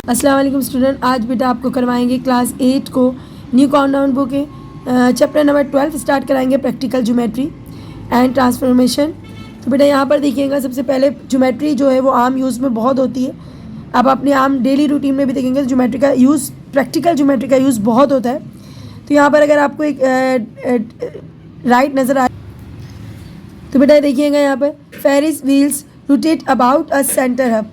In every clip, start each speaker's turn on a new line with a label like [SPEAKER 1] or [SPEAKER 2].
[SPEAKER 1] अस्सलाम वालेकुम स्टूडेंट। आज बेटा आपको करवाएंगे क्लास 8 को न्यू काउंटडाउन बुक है चैप्टर नंबर 12 स्टार्ट कराएंगे प्रैक्टिकल ज्योमेट्री एंड ट्रांसफॉर्मेशन। तो बेटा यहाँ पर देखिएगा, सबसे पहले ज्योमेट्री जो है वो आम यूज़ में बहुत होती है। आप अपने आम डेली रूटीन में भी देखेंगे तो ज्योमेट्री का यूज़, प्रैक्टिकल ज्योमेट्री का यूज़ बहुत होता है। तो यहाँ पर अगर आपको एक राइट नज़र आए तो बेटा देखिएगा, यहाँ पर Ferris wheels rotate about a centre hub.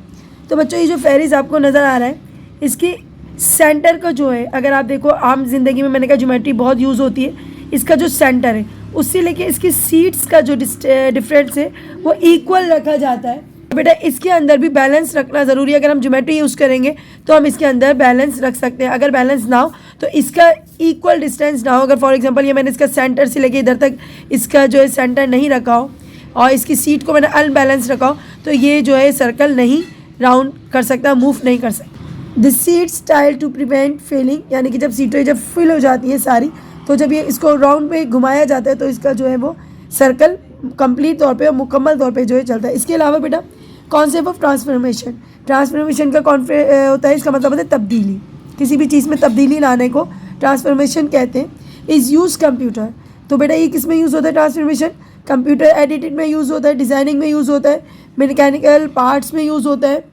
[SPEAKER 1] तो बच्चों ये जो फेरिस आपको नज़र आ रहा है, इसकी सेंटर का जो है, अगर आप देखो आम जिंदगी में मैंने कहा ज्योमेट्री बहुत यूज़ होती है, इसका जो सेंटर है उससे लेके इसकी सीट्स का जो डिफरेंस है वो इक्वल रखा जाता है। बेटा इसके अंदर भी बैलेंस रखना ज़रूरी है। अगर हम ज्योमेट्री यूज़ करेंगे तो हम इसके अंदर बैलेंस रख सकते हैं। अगर बैलेंस ना हो तो इसका इक्वल डिस्टेंस ना हो, अगर फॉर एग्जांपल ये मैंने इसका सेंटर से लेके इधर तक इसका जो है सेंटर नहीं रखा हो और इसकी सीट को मैंने अनबैलेंस रखा हो, तो ये जो है सर्कल नहीं राउंड कर सकता, मूव नहीं कर सकता। This seat style to prevent falling, यानी कि जब सीटें जब फिल हो जाती हैं सारी, तो जब ये इसको राउंड में घुमाया जाता है तो इसका जो है वो सर्कल कंप्लीट तौर पे और मुकम्मल तौर पे जो है चलता है। इसके अलावा बेटा कॉन्सेप्ट ऑफ ट्रांसफॉर्मेशन, ट्रांसफॉर्मेशन का होता है, इसका मतलब होता है तब्दीली, किसी भी चीज़ में तब्दीली लाने को ट्रांसफॉर्मेशन कहते हैं। इज़ यूज़ कंप्यूटर, तो बेटा ये किस में यूज़ होता है ट्रांसफॉर्मेशन? कंप्यूटर एडिटिंग में यूज़ होता है, डिज़ाइनिंग में यूज़ होता है, मैकेनिकल पार्ट्स में यूज़ होता है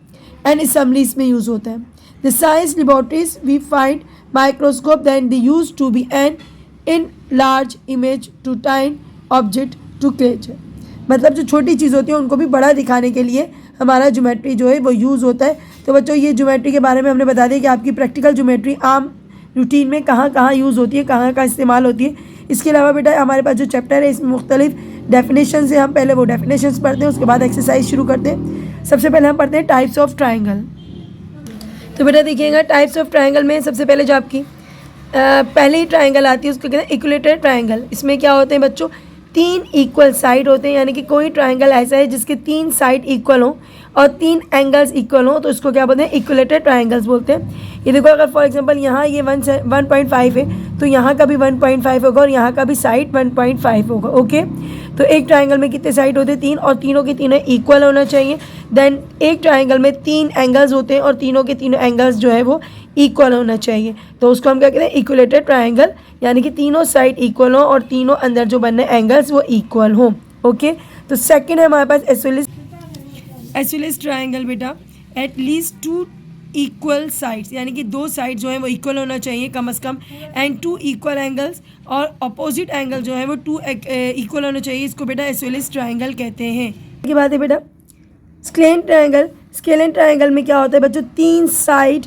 [SPEAKER 1] एंड असम्बलीज में यूज़ होता है। The science laboratories we find microscope than they use to be an in large image to tiny object to creature, मतलब जो छोटी चीज़ होती है उनको भी बड़ा दिखाने के लिए हमारा ज्योमेट्री जो है वो यूज़ होता है। तो बच्चों ये ज्योमेट्री के बारे में हमने बता दिया कि आपकी प्रैक्टिकल ज्योमेट्री आम रूटीन में कहाँ कहाँ यूज़ होती है, कहाँ कहाँ इस्तेमाल होती है। इसके अलावा बेटा हमारे पास जो चैप्टर है इसमें मुख्तलिफ डेफिनेशन है, हम पहले वो डेफिनेशंस पढ़ते हैं, उसके बाद एक्सरसाइज शुरू करते हैं। सबसे पहले हम पढ़ते हैं टाइप्स ऑफ ट्राइंगल। तो बेटा देखिएगा, टाइप्स ऑफ ट्राइंगल में सबसे पहले जो आपकी पहली ट्राइंगल आती है उसको कहते हैं इक्विलेटरल ट्राइंगल। इसमें क्या होते हैं बच्चों, 3 इक्वल साइड होते हैं, यानी कि कोई ट्राइंगल ऐसा है जिसके 3 साइड इक्वल हो और 3 एंगल्स इक्वल हो, तो इसको क्या बोलते हैं? इक्विलेटरल ट्राइंगल्स बोलते हैं। ये देखो, अगर फॉर एग्जांपल यहाँ ये 1.5 है तो यहाँ का भी 1.5 होगा और यहाँ का भी साइड 1.5 होगा। ओके, तो एक ट्राइंगल में कितने साइड होते हैं? 3, और तीनों के तीनों इक्वल होना चाहिए। देन एक ट्राइंगल में 3 एंगल्स होते हैं और तीनों के तीनों एंगल्स जो है वो इक्वल होना चाहिए, तो उसको हम क्या कहते हैं? इक्विलेटरल ट्राइंगल, यानी कि तीनों साइड इक्वल हो और तीनों अंदर जो बनने एंगल्स वो इक्वल हो। ओके, तो सेकंड है हमारे पास आइसोसेलेस ट्राइंगल बेटा, एट लीस्ट 2 इक्वल साइड्स, यानी कि 2 साइड जो है वो इक्वल होना चाहिए कम से कम, एंड 2 इक्वल एंगल्स, और अपोजिट एंगल जो है वो 2 इक्वल होना चाहिए। इसको बेटा आइसोसेलेस ट्राइंगल कहते हैं। की बात है बेटा स्केलेंट ट्राइंगल। स्केलेंट ट्राइंगल में क्या होता है बच्चों? 3 साइड,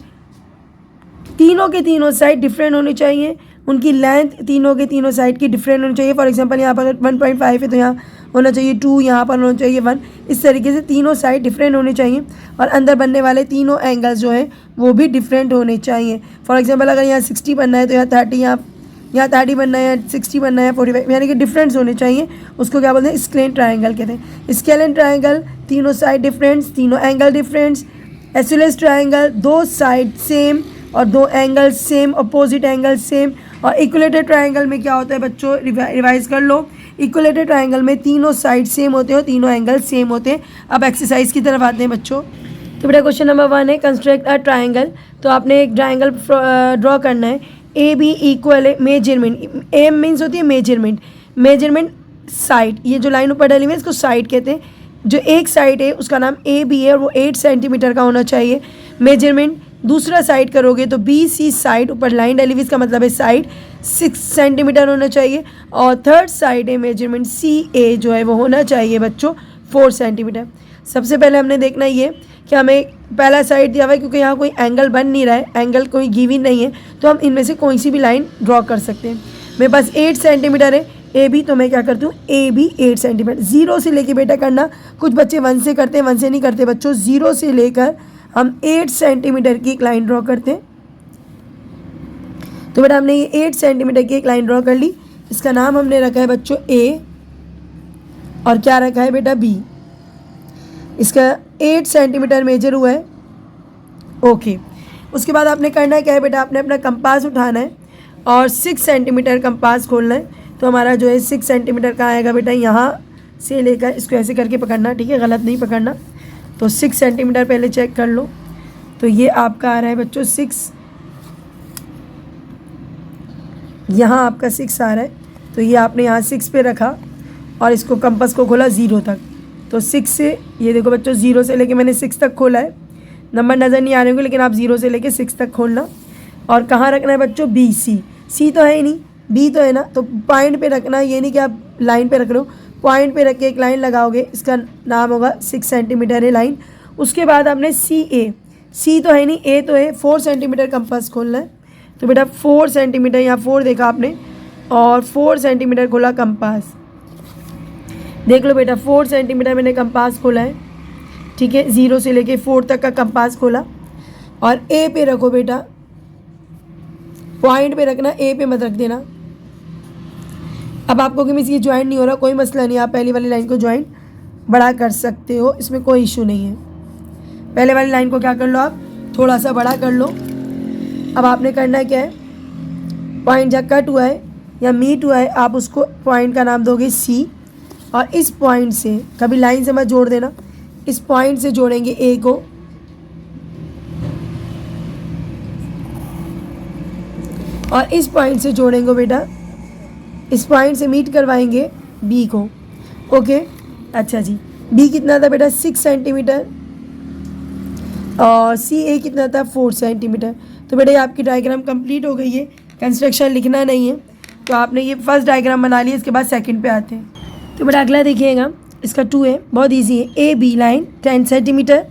[SPEAKER 1] तीनों के तीनों साइड डिफरेंट होनी चाहिए, उनकी लेंथ तीनों के तीनों साइड की डिफरेंट होनी चाहिए। फॉर एग्जांपल यहाँ पर 1.5 है तो यहाँ होना चाहिए 2, यहाँ पर होना चाहिए 1, इस तरीके से तीनों साइड डिफरेंट होने चाहिए और अंदर बनने वाले तीनों एंगल्स जो हैं वो भी डिफरेंट होने चाहिए। फॉर एग्जांपल अगर यहाँ 60 बनना है तो यहाँ 30, यहाँ 30 बनना है, 60 बनना है, 45, यानी कि डिफरेंस होने चाहिए, उसको क्या बोलते हैं? स्केलेंट ट्राइंगल कहते हैं। स्केलेंट ट्राइंगल, तीनों साइड डिफरेंट्स, तीनों angle डिफरेंट्स। Isosceles triangle, 2 side same और 2 angle same, opposite angle same. और इक्विलेटरल ट्राइंगल में क्या होता है बच्चों? रिवाइज कर लो। इक्विलेटरल ट्राइंगल में तीनों साइड सेम होते हैं और तीनों एंगल सेम होते हैं। अब एक्सरसाइज की तरफ आते हैं बच्चों। तो बेटा क्वेश्चन नंबर 1 है कंस्ट्रक्ट अ ट्राइंगल। तो आपने एक ट्राइंगल ड्रॉ करना है। ए बी इक्वल है मेजरमेंट, एम मीन्स होती है मेजरमेंट, मेजरमेंट साइड, ये जो लाइन ऊपर डली हुई है इसको साइड कहते हैं। जो एक साइड है उसका नाम ए बी है और वो 8 सेंटीमीटर का होना चाहिए मेजरमेंट। दूसरा साइड करोगे तो बी सी साइड, ऊपर लाइन डली हुई इसका मतलब है साइड 6 सेंटीमीटर होना चाहिए, और थर्ड साइड है मेजरमेंट सी ए जो है वो होना चाहिए बच्चों 4 सेंटीमीटर। सबसे पहले हमने देखना ये कि हमें पहला साइड दिया हुआ है, क्योंकि यहाँ कोई एंगल बन नहीं रहा है, एंगल कोई गिवन नहीं है, तो हम इनमें से कोई सी भी लाइन ड्रॉ कर सकते हैं। मेरे पास 8 सेंटीमीटर है ए बी, तो मैं क्या करती हूँ? A B 8 centimetre. 0 से लेके बेटा करना, कुछ बच्चे 1 से करते हैं, 1 से नहीं करते बच्चों। 0 से लेकर हम 8 सेंटीमीटर की एक लाइन ड्रॉ करते हैं। तो बेटा हमने ये 8 सेंटीमीटर की एक लाइन ड्रॉ कर ली, इसका नाम हमने रखा है बच्चों ए, और क्या रखा है बेटा? बी। इसका 8 सेंटीमीटर मेजर हुआ है। ओके, उसके बाद आपने करना है क्या है बेटा? आपने अपना कंपास उठाना है और 6 सेंटीमीटर कंपास खोलना है। तो हमारा जो है 6 सेंटीमीटर का आएगा बेटा, यहाँ से लेकर इसको ऐसे करके पकड़ना, ठीक है, गलत नहीं पकड़ना। तो 6 सेंटीमीटर पहले चेक कर लो। तो ये आपका आ रहा है बच्चों 6, यहाँ आपका 6 आ रहा है। तो ये आपने यहाँ 6 पे रखा और इसको कंपास को खोला 0 तक। तो 6 से ये देखो बच्चों 0 से लेके मैंने 6 तक खोला है। नंबर नज़र नहीं आ रहे होंगे लेकिन आप 0 से लेके 6 तक खोलना। और कहाँ रखना है बच्चों? बी सी तो है ही नहीं, बी तो है ना, तो पॉइंट पे रखना। ये नहीं कि आप लाइन पे रख लो, पॉइंट पे रख के एक लाइन लगाओगे, इसका नाम होगा 6 सेंटीमीटर है लाइन। उसके बाद आपने सी तो है नहीं, ए तो है, 4 सेंटीमीटर कंपास खोलना है। तो बेटा 4 सेंटीमीटर, यहाँ 4 देखा आपने और 4 सेंटीमीटर खोला कंपास। देख लो बेटा 4 सेंटीमीटर मैंने कंपास खोला है, ठीक है, 0 से लेके 4 तक का कंपास खोला। और ए पे रखो बेटा, पॉइंट पे रखना, ए पे मत रख देना। अब आपको कि मिस ये ज्वाइन नहीं हो रहा, कोई मसला नहीं, आप पहली वाली लाइन को ज्वाइन बड़ा कर सकते हो, इसमें कोई इशू नहीं है। पहले वाली लाइन को क्या कर लो, आप थोड़ा सा बड़ा कर लो। अब आपने करना क्या है, पॉइंट जहाँ कट हुआ है या मीट हुआ है, आप उसको पॉइंट का नाम दोगे सी। और इस पॉइंट से, कभी लाइन से मत जोड़ देना, इस पॉइंट से जोड़ेंगे ए को, और इस पॉइंट से जोड़ेंगे बेटा, इस पॉइंट से मीट करवाएंगे बी को। ओके, अच्छा जी, बी कितना था बेटा? 6 सेंटीमीटर और सी ए कितना था? 4 सेंटीमीटर। तो बेटा ये आपकी डायग्राम कंप्लीट हो गई है। कंस्ट्रक्शन लिखना नहीं है, तो आपने ये फर्स्ट डायग्राम बना लिया, इसके बाद सेकंड पे आते हैं। तो बेटा अगला देखिएगा, इसका 2 है, बहुत इजी है। A B line 10 centimetre,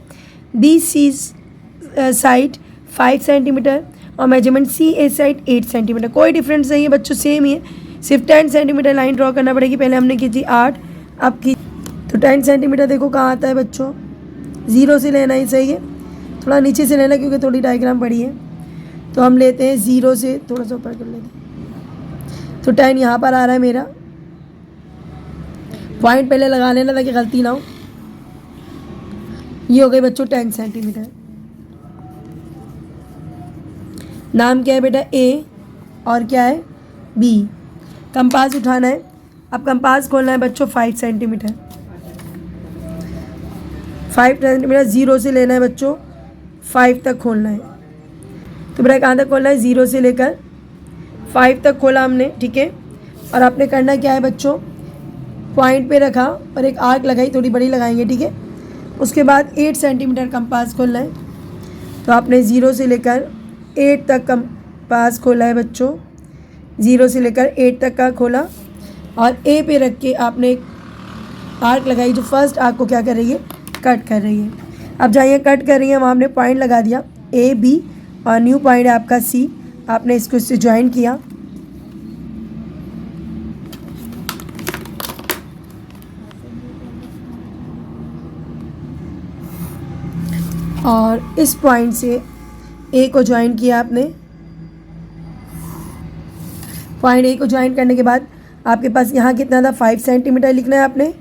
[SPEAKER 1] B C side 5 centimetre और measurement C A side 8 centimetre. कोई डिफरेंस नहीं है बच्चों, सेम ही है, सिर्फ 10 सेंटीमीटर लाइन ड्रॉ करना पड़ेगी। पहले हमने की थी 8, अब की तो 10 सेंटीमीटर देखो कहाँ आता है बच्चों, 0 से लेना ही सही है, थोड़ा नीचे से लेना क्योंकि थोड़ी डायग्राम बड़ी है। तो हम लेते हैं 0 से थोड़ा सा ऊपर कर लेते हैं। तो 10 यहाँ पर आ रहा है मेरा, पॉइंट पहले लगा लेना ताकि गलती ना हो। ये हो गई बच्चों 10 सेंटीमीटर। नाम क्या है बेटा? ए और क्या है? बी। कंपास उठाना है, अब कंपास खोलना है बच्चों 5 सेंटीमीटर। 5 सेंटीमीटर 0 से लेना है बच्चों, 5 तक खोलना है। तो बेटा कहाँ तक खोलना है? 0 से लेकर 5 तक खोला हमने, ठीक है। और आपने करना क्या है बच्चों, पॉइंट पे रखा और एक आर्क लगाई, थोड़ी बड़ी लगाएंगे, ठीक है। उसके बाद 8 सेंटीमीटर कंपास खोलना है। तो आपने 0 से लेकर 8 तक कंपास खोला है बच्चों, 0 से लेकर 8 तक का खोला और ए पे रख के आपने एक आर्क लगाई, जो फर्स्ट आर्क को क्या कर रही है? कट कर रही है। अब जहाँ ये कट कर रही है वहाँ आपने पॉइंट लगा दिया ए बी और न्यू पॉइंट है आपका सी, आपने इसको इससे ज्वाइन किया। और इस पॉइंट से ए को ज्वाइन किया आपने। पॉइंट ए को ज्वाइन करने के बाद आपके पास यहाँ कितना था? 5 सेंटीमीटर लिखना है आपने,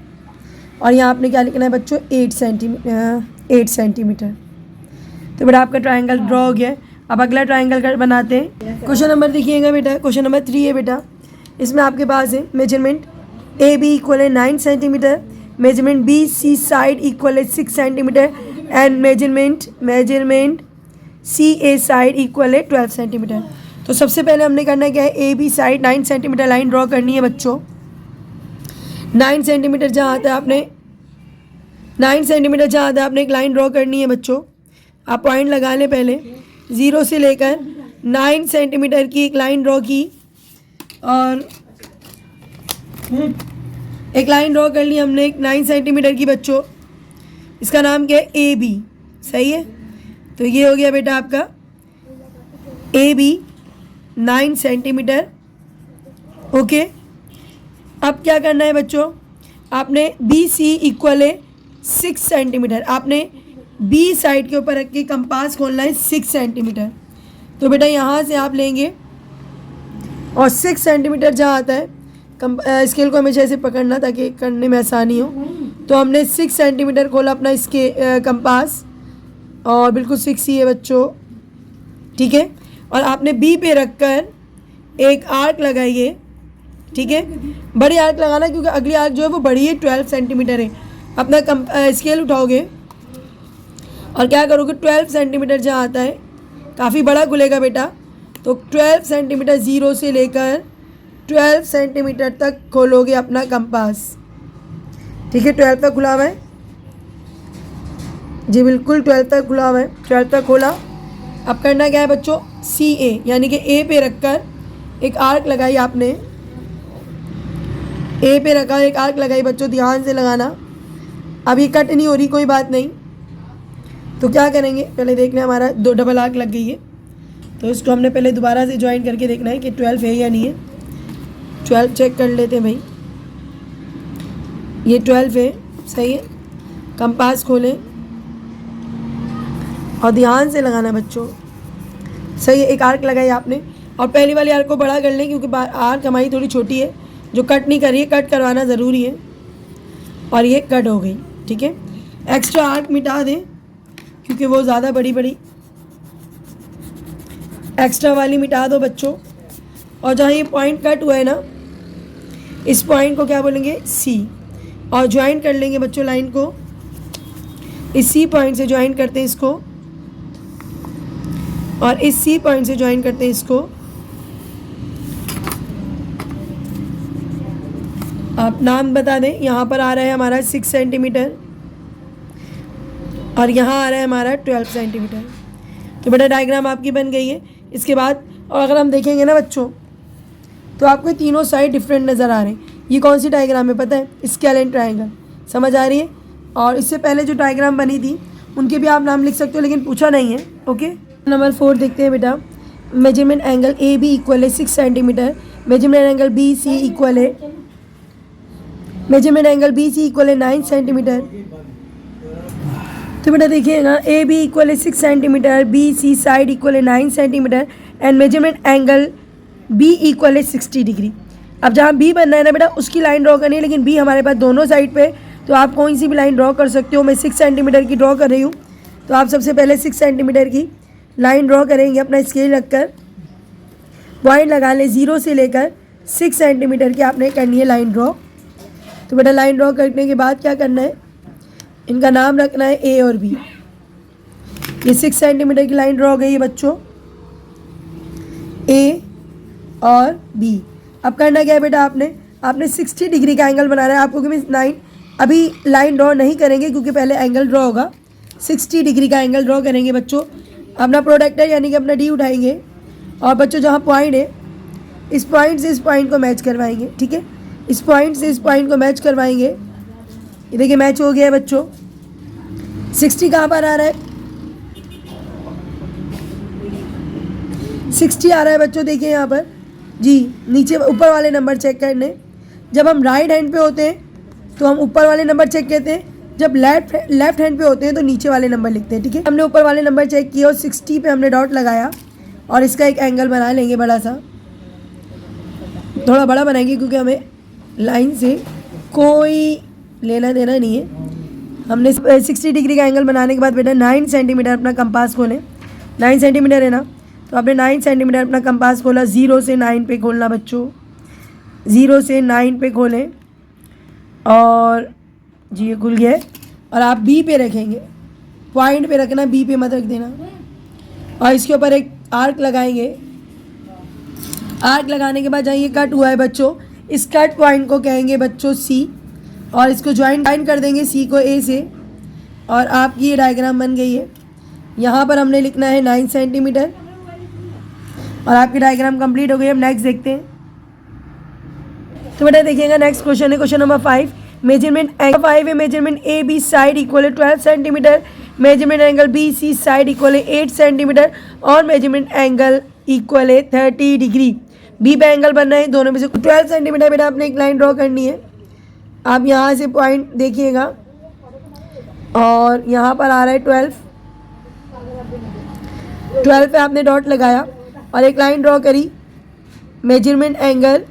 [SPEAKER 1] और यहाँ आपने क्या लिखना है बच्चों? 8 सेंटीमीटर। तो बेटा आपका ट्रायंगल ड्रॉ हो गया है। अब अगला ट्रायंगल बनाते हैं। क्वेश्चन नंबर देखिएगा बेटा, क्वेश्चन नंबर 3 है बेटा। इसमें आपके पास है मेजरमेंट ए बी इक्वल है 9 centimetre, measurement B C side equal है 6 centimetre and measurement C A side equal है 12 सेंटीमीटर। तो सबसे पहले हमने करना क्या है? A B side 9 centimetre line draw करनी है बच्चों। 9 सेंटीमीटर जहाँ आता है आपने, 9 सेंटीमीटर जहाँ आता है आपने एक लाइन ड्रॉ करनी है बच्चों। आप पॉइंट लगा लें, पहले 0 से लेकर 9 सेंटीमीटर की एक लाइन ड्रॉ की और एक लाइन ड्रॉ कर ली हमने 9 सेंटीमीटर की बच्चों। इसका नाम क्या है? ए बी, सही है। तो ये हो गया बेटा आपका ए बी 9 सेंटीमीटर। ओके, अब क्या करना है बच्चों? आपने बी सी इक्वल है 6 सेंटीमीटर, आपने बी साइड के ऊपर रख के कंपास खोलना है 6 सेंटीमीटर। तो बेटा यहाँ से आप लेंगे और 6 सेंटीमीटर जहाँ आता है, स्केल को हमेशा ऐसे पकड़ना ताकि करने में आसानी हो। तो हमने 6 सेंटीमीटर खोला अपना इसके कंपास, और बिल्कुल 6 ही है बच्चों, ठीक है। और आपने बी पे रखकर एक आर्क लगाइए, ठीक है। बड़ी आर्क लगाना क्योंकि अगली आर्क जो है वो बड़ी है, 12 सेंटीमीटर है। अपना स्केल उठाओगे और क्या करोगे 12 सेंटीमीटर जहाँ आता है, काफ़ी बड़ा खुलेगा बेटा, तो 12 सेंटीमीटर 0 से लेकर 12 सेंटीमीटर तक खोलोगे अपना कंपास। ठीक है, 12 तक खुला हुआ है जी, बिल्कुल 12 तक खुला हुआ है। 12 तक खोला। अब करना क्या है बच्चों, सी ए यानी कि ए पे रखकर एक आर्क लगाई आपने, ए पे रखा एक आर्क लगाई बच्चों, ध्यान से लगाना। अब ये कट नहीं हो रही, कोई बात नहीं, तो क्या करेंगे, पहले देखना है हमारा 2 डबल आर्क लग गई है, तो इसको हमने पहले दोबारा से ज्वाइन करके देखना है कि 12 है या नहीं है। 12 चेक कर लेते हैं भाई, ये 12 है, सही है। कंपास खोलें और ध्यान से लगाना बच्चों, सही है। एक आर्क लगाई आपने और पहली वाली आर्क को बड़ा कर लें, क्योंकि आर्क हमारी थोड़ी छोटी है जो कट नहीं कर रही है, कट करवाना ज़रूरी है। और ये कट हो गई, ठीक है। एक्स्ट्रा आर्क मिटा दें क्योंकि वो ज़्यादा बड़ी एक्स्ट्रा वाली मिटा दो बच्चों। और जहाँ ये पॉइंट कट हुआ है ना, इस पॉइंट को क्या बोलेंगे, सी, और ज्वाइन कर लेंगे बच्चों लाइन को, इस सी पॉइंट से ज्वाइन करते हैं इसको, और इस सी पॉइंट से ज्वाइन करते हैं इसको। आप नाम बता दें, यहाँ पर आ रहा है हमारा 6 सेंटीमीटर और यहाँ आ रहा है हमारा 12 सेंटीमीटर। तो बेटा डायग्राम आपकी बन गई है। इसके बाद और अगर हम देखेंगे ना बच्चों, तो आपको तीनों साइड डिफरेंट नज़र आ रहे हैं। ये कौन सी डायग्राम है पता है, स्केलेन ट्रायंगल, समझ आ रही है। और इससे पहले जो डायग्राम बनी थी उनके भी आप नाम लिख सकते हो, लेकिन पूछा नहीं है। ओके, नंबर 4 देखते हैं बेटा। Measurement angle A B equal है 6 centimetre, measurement angle B C equal है 9 सेंटीमीटर। तो बेटा देखिएगा, ए बी इक्वल है 6 centimetre, B C side equal है 9 centimetre and measurement angle B equal है 60 डिग्री। अब जहाँ बी बनना है ना बेटा, उसकी लाइन ड्रॉ करनी है, लेकिन बी हमारे पास दोनों साइड पे, तो आप कोई सी भी लाइन ड्रॉ कर सकते हो। मैं 6 सेंटीमीटर की ड्रॉ कर रही हूँ, तो आप सबसे पहले 6 सेंटीमीटर की लाइन ड्रॉ करेंगे अपना स्केल रखकर, पॉइंट लगा लें 0 से लेकर 6 सेंटीमीटर की आपने करनी है लाइन ड्रॉ। तो बेटा लाइन ड्रॉ करने के बाद क्या करना है, इनका नाम रखना है ए और बी। ये 6 सेंटीमीटर की लाइन ड्रॉ हो गई है बच्चों, ए और बी। अब करना क्या है बेटा, आपने 60 डिग्री का एंगल बनाना है आपको, क्योंकि 9 अभी लाइन ड्रॉ नहीं करेंगे क्योंकि पहले एंगल ड्रॉ होगा। 60 डिग्री का एंगल ड्रॉ करेंगे बच्चों। अपना प्रोडक्टर यानी कि अपना डी उठाएंगे और बच्चों जहाँ पॉइंट है, इस पॉइंट से इस पॉइंट को मैच करवाएंगे, ठीक है। इस पॉइंट से इस पॉइंट को मैच करवाएंगे। ये देखिए मैच हो गया है बच्चों। 60 कहाँ पर आ रहा है, 60 आ रहा है बच्चों, देखिए यहाँ पर जी, नीचे ऊपर वाले नंबर चेक करने। जब हम राइट हैंड पे होते हैं तो हम ऊपर वाले नंबर चेक करते हैं, जब लेफ्ट हैंड पे होते हैं तो नीचे वाले नंबर लिखते हैं, ठीक है। हमने ऊपर वाले नंबर चेक किए और 60 पे हमने डॉट लगाया और इसका एक एंगल बना लेंगे बड़ा सा, थोड़ा बड़ा बनाएंगे क्योंकि हमें लाइन से कोई लेना देना नहीं है। हमने 60 डिग्री का एंगल बनाने के बाद बेटा 9 सेंटीमीटर अपना कंपास खोलें। 9 सेंटीमीटर है ना, तो आपने 9 सेंटीमीटर अपना कंपास खोला, 0 से 9 पे खोलना बच्चों, 0 से 9 पे खोलें और जी ये खुल गया है। और आप बी पे रखेंगे, पॉइंट पे रखना, बी पे मत रख देना। और इसके ऊपर एक आर्क लगाएंगे। आर्क लगाने के बाद जहाँ ये कट हुआ है बच्चों, इस कट पॉइंट को कहेंगे बच्चों सी, और इसको ज्वाइन कर देंगे सी को ए से, और आपकी ये डायग्राम बन गई है। यहाँ पर हमने लिखना है 9 सेंटीमीटर और आपकी डायग्राम कंप्लीट हो गई। अब नेक्स्ट देखते हैं। तो बेटा देखिएगा नेक्स्ट क्वेश्चन है, क्वेश्चन नंबर 5। मेजरमेंट एंगल 5 है, measurement A B side equal है 12 centimetre, measurement angle B C side equal है 8 सेंटीमीटर और मेजरमेंट एंगल इक्वल है 30 डिग्री। बी पे एंगल बनना है दोनों में से 12 सेंटीमीटर। बेटा आपने एक लाइन ड्रॉ करनी है। आप यहाँ से पॉइंट देखिएगा और यहाँ पर आ रहा है 12 पे आपने डॉट लगाया और एक लाइन ड्रॉ करी। Measurement angle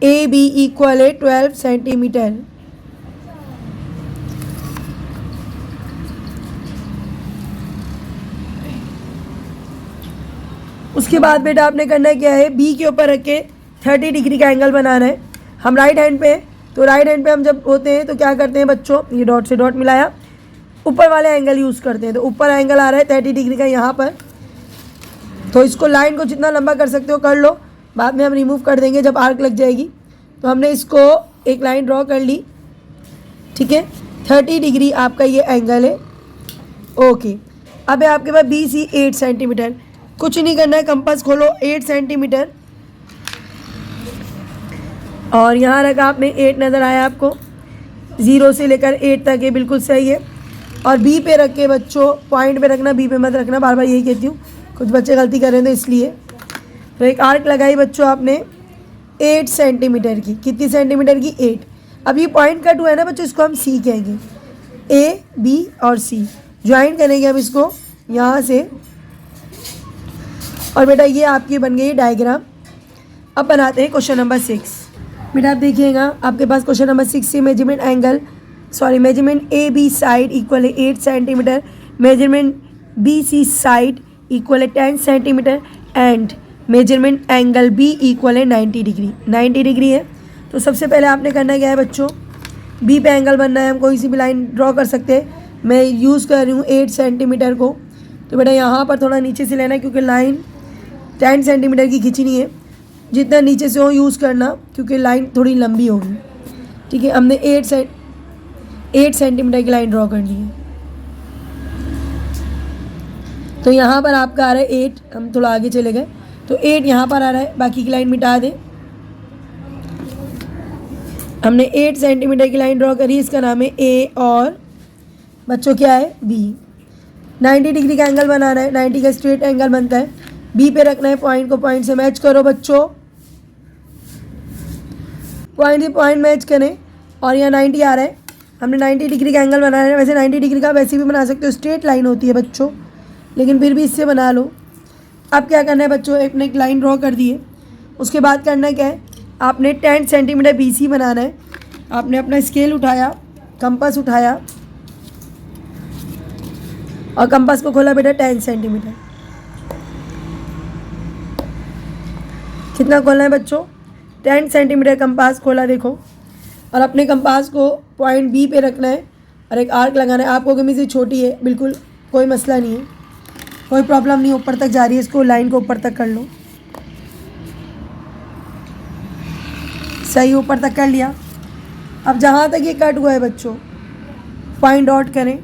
[SPEAKER 1] A B equal है 12 सेंटीमीटर। उसके बाद बेटा आपने करना क्या है, बी के ऊपर रख के 30 डिग्री का एंगल बनाना है। हम राइट हैंड पे, तो राइट हैंड पे हम जब होते हैं तो क्या करते हैं बच्चों, ये डॉट से डॉट मिलाया, ऊपर वाले एंगल यूज़ करते हैं। तो ऊपर एंगल आ रहा है 30 डिग्री का यहाँ पर, तो इसको लाइन को जितना लंबा कर सकते हो कर लो, बाद में हम रिमूव कर देंगे जब आर्क लग जाएगी। तो हमने इसको एक लाइन ड्रॉ कर ली, ठीक है। 30 डिग्री आपका ये एंगल है, ओके। अब है आपके पास BC 8 सेंटीमीटर। कुछ नहीं करना है, कंपास खोलो 8 सेंटीमीटर और यहाँ रखा आपने 8 नज़र आया आपको, 0 से लेकर 8 तक, ये बिल्कुल सही है। और B पे रख के बच्चों, पॉइंट पे रखना, B पे मत रखना, बार बार यही कहती हूँ, कुछ बच्चे गलती कर रहे हैं तो इसलिए। तो एक आर्क लगाई बच्चों आपने 8 सेंटीमीटर की। कितनी सेंटीमीटर की? 8। अब ये पॉइंट कट हुआ है ना बच्चों, इसको हम C कहेंगे। A, B और C ज्वाइन करेंगे अब इसको यहाँ से। और बेटा ये आपकी बन गई डायग्राम। अब बनाते हैं क्वेश्चन नंबर 6। बेटा आप देखिएगा, आपके पास क्वेश्चन नंबर 6 से मेजरमेंट AB साइड इक्वल है 8 centimetre, measurement BC side equal है 10 centimetre and measurement angle B equal है 90 डिग्री। 90 डिग्री है। तो सबसे पहले आपने करना क्या है बच्चों, B पे एंगल बनना है। हम कोई सी भी लाइन ड्रॉ कर सकते हैं, मैं यूज़ कर रही हूँ 8 सेंटीमीटर को। तो बेटा यहाँ पर थोड़ा नीचे से लेना है क्योंकि लाइन 10 सेंटीमीटर की खींचनी है, जितना नीचे से हो यूज़ करना क्योंकि लाइन थोड़ी लंबी होगी, ठीक है। हमने 8 सेंटीमीटर की लाइन ड्रॉ करनी है। तो यहाँ पर आपका आ रहा है 8, हम थोड़ा आगे चले गए तो 8 यहाँ पर आ रहा है, बाकी की लाइन मिटा दें। हमने 8 सेंटीमीटर की लाइन ड्रॉ करी, इसका नाम है A और बच्चों क्या है B। 90 डिग्री का एंगल बनाना है, 90 का स्ट्रेट एंगल बनता है। B पे रखना है पॉइंट को, पॉइंट से मैच करो बच्चों, पॉइंट से पॉइंट मैच करें। और यहाँ 90 आ रहा है, हमने 90 डिग्री का एंगल बनाना है। वैसे 90 डिग्री का वैसे भी बना सकते हो, स्ट्रेट लाइन होती है बच्चों, लेकिन फिर भी इससे बना लो। अब क्या करना है बच्चों, आपने एक लाइन ड्रॉ कर दी है। उसके बाद करना क्या है, आपने 10 सेंटीमीटर BC बनाना है। आपने अपना स्केल उठाया, कंपास उठाया और कंपास को खोला बेटा 10 सेंटीमीटर। कितना खोलना है बच्चों? 10 सेंटीमीटर कंपास खोला देखो। और अपने कंपास को पॉइंट B पे रखना है और एक आर्क लगाना है। आपको कमी से छोटी है, बिल्कुल कोई मसला नहीं है, कोई प्रॉब्लम नहीं, ऊपर तक जा रही है, इसको लाइन को ऊपर तक कर लो। सही, ऊपर तक कर लिया। अब जहाँ तक ये कट हुआ है बच्चों, पॉइंट डॉट करें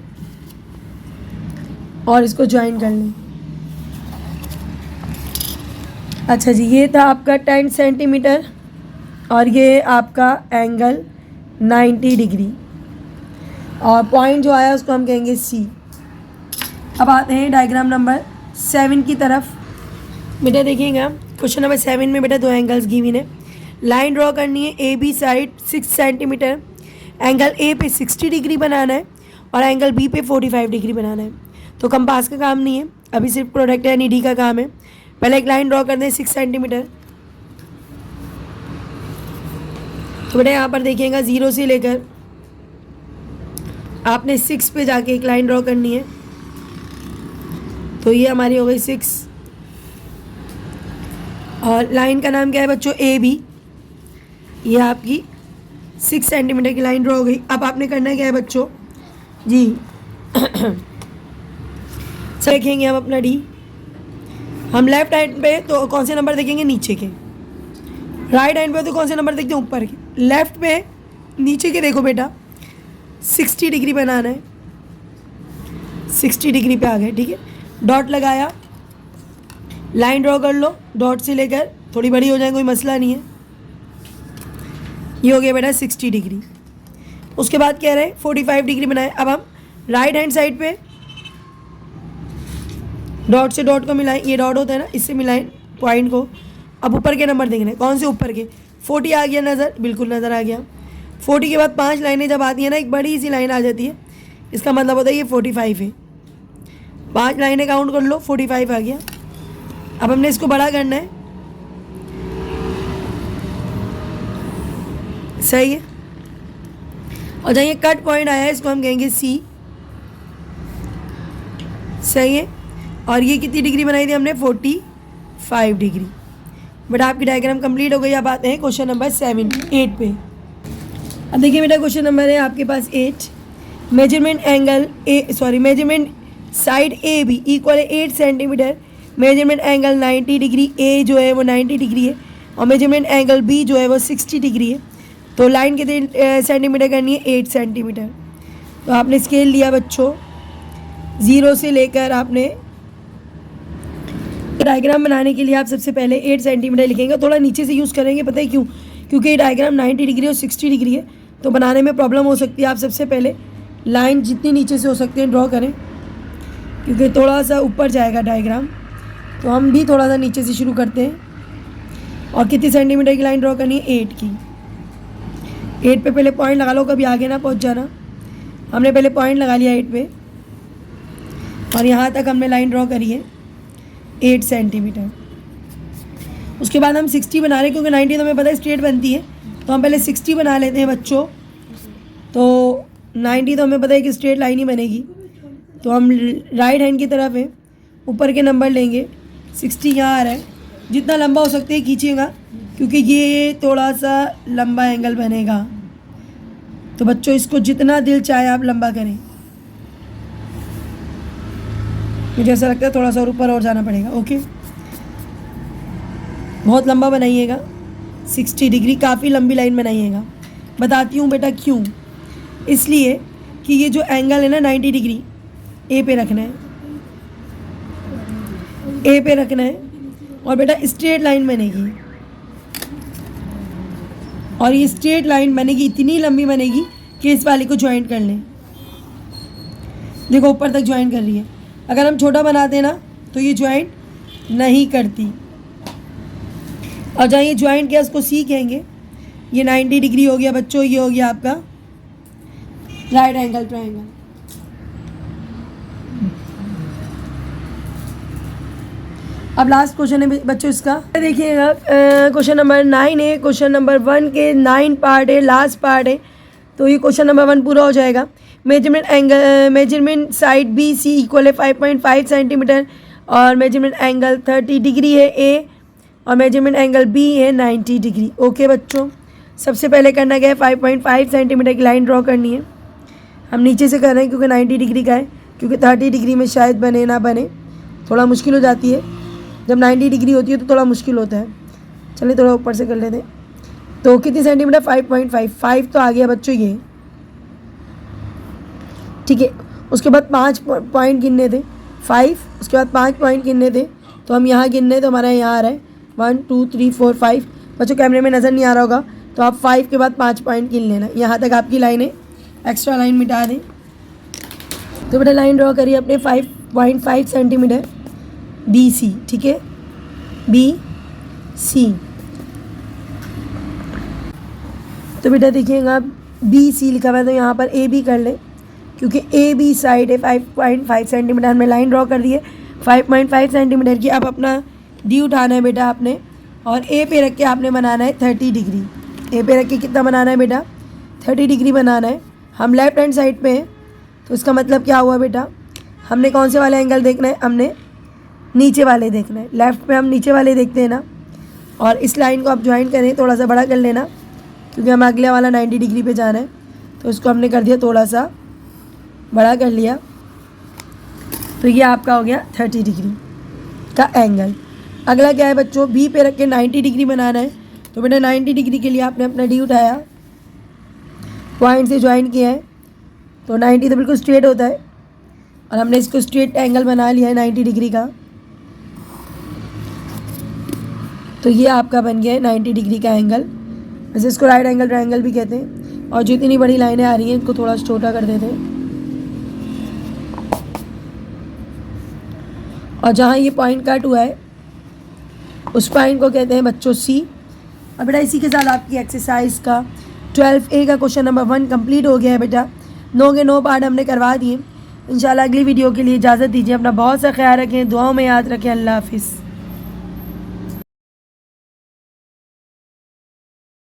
[SPEAKER 1] और इसको ज्वाइन कर लें। अच्छा जी, ये था आपका 10 सेंटीमीटर और ये आपका एंगल 90 डिग्री और पॉइंट जो आया उसको हम कहेंगे C। अब आते हैं डायग्राम नंबर 7 की तरफ। बेटा देखिएगा, क्वेश्चन नंबर 7 में बेटा 2 एंगल्स गिवन है। लाइन ड्रॉ करनी है AB side 6 centimetre, angle A पे 60 डिग्री बनाना है और एंगल B पे 45 डिग्री बनाना है। तो कंपास का काम नहीं है, अभी सिर्फ प्रोडक्ट यानी D का काम है। पहले एक लाइन ड्रॉ कर दें 6 सेंटीमीटर। तो बेटा यहाँ पर देखिएगा 0 से लेकर आपने 6 पे जाके एक लाइन ड्रॉ करनी है। तो ये हमारी हो गई 6 और लाइन का नाम क्या है बच्चों? AB। ये आपकी 6 सेंटीमीटर की लाइन ड्रॉ हो गई। अब आपने करना क्या है बच्चों जी? देखेंगे हम अपना D। हम लेफ्ट हैंड पे तो कौन से नंबर देखेंगे? नीचे के। राइट हैंड पे तो कौन से नंबर देखते हैं? ऊपर के। लेफ्ट पे नीचे के देखो बेटा, 60 डिग्री बनाना है। 60 डिग्री पे आ गए, ठीक है। डॉट लगाया, लाइन ड्रॉ कर लो, डॉट से लेकर थोड़ी बड़ी हो जाए, कोई मसला नहीं है। ये हो गया बेटा 60 डिग्री। उसके बाद कह रहे हैं 45 डिग्री बनाए। अब हम राइट हैंड साइड पे डॉट से डॉट को मिलाएं, ये डॉट होता है ना, इससे मिलाएं पॉइंट को। अब ऊपर के नंबर देखने, कौन से ऊपर के? 40 आ गया नज़र, बिल्कुल नज़र आ गया। 40 के बाद 5 लाइनें जब आती हैं ना, एक बड़ी सी लाइन आ जाती है, इसका मतलब होता है ये 45 है। 5 लाइनें काउंट कर लो, 45 आ गया। अब हमने इसको बड़ा करना है, सही है। और जहाँ ये कट पॉइंट आया है इसको हम कहेंगे C, सही है। और ये कितनी डिग्री बनाई थी हमने? 45 डिग्री। बेटा आपकी डायग्राम कंप्लीट हो गई। अब आते हैं क्वेश्चन नंबर 8 पे। अब देखिए बेटा क्वेश्चन नंबर है आपके पास 8। Measurement side A B equal है 8 centimetre, measurement angle 90 degree, A जो है वो 90 डिग्री है और मेजरमेंट एंगल बी जो है वो 60 डिग्री है। तो लाइन कितने सेंटीमीटर करनी है? 8 सेंटीमीटर। तो आपने स्केल लिया बच्चों, 0 से लेकर आपने डायग्राम बनाने के लिए आप सबसे पहले 8 सेंटीमीटर लिखेंगे। थोड़ा नीचे से यूज़ करेंगे, पता है क्यों? क्योंकि ये डायग्राम 90 डिग्री और 60 डिग्री है, तो बनाने में प्रॉब्लम हो सकती है। आप सबसे पहले लाइन जितनी नीचे से हो सकते हैं ड्रॉ करें, क्योंकि थोड़ा सा ऊपर जाएगा डायग्राम। तो हम भी थोड़ा सा नीचे से शुरू करते हैं। और कितनी सेंटीमीटर की लाइन ड्रॉ करनी है? 8 की। 8 पे पहले पॉइंट लगा लो, कभी आगे ना पहुंच जाना। हमने पहले पॉइंट लगा लिया 8 पे और यहाँ तक हमने लाइन ड्रॉ करी है 8 सेंटीमीटर। उसके बाद हम 60 बना रहे हैं, क्योंकि 90 तो हमें पता है स्ट्रेट बनती है, तो हम पहले 60 बना लेते हैं बच्चों। तो 90 तो हमें पता है कि स्ट्रेट लाइन ही बनेगी, तो हम राइट हैंड की तरफ है, ऊपर के नंबर लेंगे। 60 यहाँ आ रहा है, जितना लंबा हो सकते हैं खींचिएगा, क्योंकि ये थोड़ा सा लंबा एंगल बनेगा। तो बच्चों इसको जितना दिल चाहे आप लंबा करें। मुझे ऐसा लगता है थोड़ा सा ऊपर और जाना पड़ेगा। ओके, बहुत लंबा बनाइएगा, 60 डिग्री, काफ़ी लंबी लाइन बनाइएगा। बताती हूँ बेटा क्यों। इसलिए कि ये जो एंगल है ना 90 डिग्री, ए पे रखना है, ए पे रखना है और बेटा स्ट्रेट लाइन बनेगी। और ये स्ट्रेट लाइन बनेगी, इतनी लंबी बनेगी कि इस वाली को ज्वाइंट कर लें। देखो ऊपर तक ज्वाइंट कर रही है। अगर हम छोटा बनाते हैं ना तो ये ज्वाइंट नहीं करती। और जहाँ ये ज्वाइंट किया उसको सी कहेंगे। ये 90 डिग्री हो गया बच्चों, ये हो गया आपका राइट एंगल ट्रायंगल। अब लास्ट क्वेश्चन है बच्चों इसका, देखिएगा क्वेश्चन नंबर 9 है। क्वेश्चन नंबर 1 के 9 पार्ट है, लास्ट पार्ट है, तो ये क्वेश्चन नंबर 1 पूरा हो जाएगा। Measurement side B C equal है 5.5 सेंटीमीटर और मेजरमेंट एंगल 30 डिग्री है ए, और मेजरमेंट एंगल बी है 90 डिग्री। ओके बच्चों, सबसे पहले करना क्या है? 5.5 सेंटीमीटर की लाइन ड्रॉ करनी है। हम नीचे से कर रहे हैं क्योंकि 90 डिग्री का है, क्योंकि 30 डिग्री में शायद बने ना बने, थोड़ा मुश्किल हो जाती है। जब 90 डिग्री होती है तो थोड़ा मुश्किल होता है। चलिए थोड़ा ऊपर से कर लेते हैं। तो कितनी सेंटीमीटर? 5.5 तो आ गया बच्चों ये, ठीक है। उसके बाद 5 पॉइंट गिनने थे, 5, उसके बाद 5 पॉइंट गिनने थे, तो हम यहाँ गिनने, तो हमारा यहाँ आ रहा है 1 2 3 4 5। बच्चों कैमरे में नज़र नहीं आ रहा होगा, तो आप 5 के बाद 5 पॉइंट गिन लेना। यहाँ तक आपकी लाइन है, एक्स्ट्रा लाइन मिटा दें। तो बेटा लाइन ड्रॉ करिए अपने 5.5 सेंटीमीटर बी सी, ठीक है, बी सी। तो बेटा देखिएगा बी सी लिखा हुआ है, तो यहाँ पर ए बी कर लें, क्योंकि ए बी साइड है 5.5 सेंटीमीटर। हमने लाइन ड्रॉ कर दी है 5.5 सेंटीमीटर की। अब अपना डी उठाना है बेटा आपने, और ए पे रख के आपने बनाना है 30 डिग्री। ए पे रख के कितना बनाना है बेटा? 30 डिग्री बनाना है। हम लेफ्ट हैंड साइड पे हैं, तो इसका मतलब क्या हुआ बेटा? हमने कौन से वाले एंगल देखना है? हमने नीचे वाले देखना है। लेफ़्ट पे हम नीचे वाले देखते हैं ना। और इस लाइन को आप ज्वाइन करें, थोड़ा सा बड़ा कर लेना, क्योंकि हम अगले वाला 90 डिग्री पे जाना है, तो इसको हमने कर दिया थोड़ा सा बड़ा कर लिया। तो ये आपका हो गया 30 डिग्री का एंगल। अगला क्या है बच्चों? बी पे रख के 90 डिग्री बनाना है। तो बेटा 90 डिग्री के लिए आपने अपना डी उठाया, पॉइंट से ज्वाइन किया है, तो 90 तो बिल्कुल स्ट्रेट होता है, और हमने इसको स्ट्रेट एंगल बना लिया है 90 डिग्री का। तो ये आपका बन गया है 90 डिग्री का एंगल। वैसे इसको राइट एंगल ट्रायंगल भी कहते हैं। और जो इतनी बड़ी लाइनें आ रही हैं इनको थोड़ा छोटा कर देते हैं। और जहाँ ये पॉइंट कट हुआ है उस पॉइंट को कहते हैं बच्चों सी। और बेटा इसी के साथ आपकी एक्सरसाइज का 12A का क्वेश्चन नंबर 1 कंप्लीट हो गया है बेटा। 9 के 9 पार्ट हमने करवा दिए। इंशाल्लाह अगली वीडियो के लिए इजाज़त दीजिए। अपना बहुत सा ख्याल रखें, दुआओं में याद रखें। अल्लाह हाफिज़।